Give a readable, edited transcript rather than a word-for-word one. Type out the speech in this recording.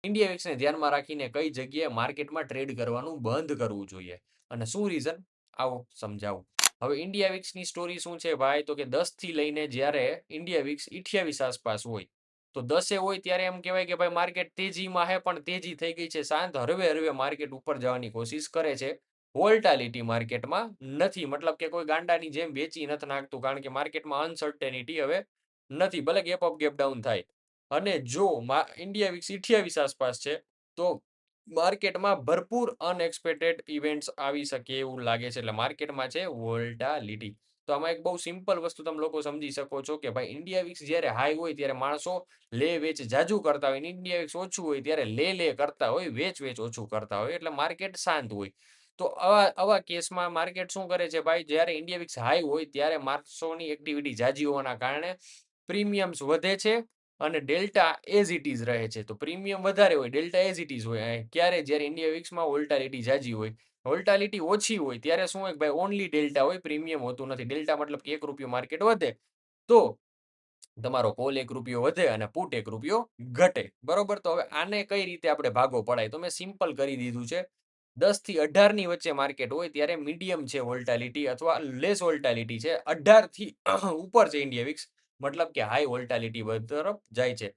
India વિક્સને ધ્યાનમાં રાખીને કઈ જગ્યાએ માર્કેટમાં ટ્રેડ કરવાનું બંધ કરવું જોઈએ અને શું રીઝન, આવો સમજાવું. હવે ઇન્ડિયા વિક્સની સ્ટોરી શું છે ભાઈ, તો કે 10 થી લઈને જ્યારે ઇન્ડિયા વિક્સ 28 આસપાસ હોય, તો 10 હોય ત્યારે એમ કહેવાય કે ભાઈ માર્કેટ તેજીમાં છે, પણ તેજી થઈ ગઈ છે શાંત, હરવે હરવે માર્કેટ ઉપર જવાની કોશિશ કરે છે. વોલ્ટાલિટી માર્કેટમાં નથી, મતલબ કે કોઈ ગાંડાની જેમ વેચી નથી નાખતું, કારણ કે માર્કેટમાં અનસર્ટેનિટી હવે નથી, ભલે ગેપ અપ ગેપ ડાઉન થાય. અને જો ઇન્ડિયા વિક્સ 28 આસપાસ છે, તો માર્કેટમાં ભરપૂર અનએક્સપેક્ટેડ ઇવેન્ટ્સ આવી શકે એવું લાગે છે, એટલે માર્કેટમાં છે વોલ્ટાલિટી. તો આમાં એક બહુ સિમ્પલ વસ્તુ તમે લોકો સમજી શકો છો કે ભાઈ ઇન્ડિયા વિક્સ જ્યારે હાઈ હોય ત્યારે માણસો લે વેચ જાજુ કરતા હોય, ઇન્ડિયા વિક્સ ઓછું હોય ત્યારે લે કરતા હોય, વેચ વેચ ઓછું કરતા હોય, એટલે માર્કેટ શાંત હોય. તો આવા આવા કેસમાં માર્કેટ શું કરે છે ભાઈ, જ્યારે ઇન્ડિયા વિક્સ હાઈ હોય ત્યારે માણસોની એક્ટિવિટી જાજી હોવાના કારણે પ્રીમિયમ્સ વધે છે અને ડેલ્ટા એઝ ઇટ ઇઝ રહે છે. તો પ્રીમિયમ વધારે હોય, ડેલ્ટા એઝ ઇટ ઇઝ હોય. ક્યારે, જ્યારે ઇન્ડિયા વિક્સમાં વોલ્ટાલિટી જાજી હોય. વોલ્ટાલિટી ઓછી હોય ત્યારે શું હોય ભાઈ, ઓનલી ડેલ્ટા હોય, પ્રીમિયમ હોતું નથી. ડેલ્ટા મતલબ કે 1 રૂપિયો માર્કેટ વધે તો તમારો કોલ 1 રૂપિયો વધે અને પુટ 1 રૂપિયો ઘટે. બરોબર, તો હવે આને કઈ રીતે આપણે ભાગો પડાય, તો મેં સિમ્પલ કરી દીધું છે. 10 થી 18 ની વચ્ચે માર્કેટ હોય ત્યારે મીડિયમ છે વોલ્ટાલિટી અથવા લેસ વોલ્ટાલિટી છે. 18 થી ઉપર છે ઇન્ડિયા વિક્સ, મતલબ કે હાઈ વોલ્ટાલિટી તરફ જાય છે.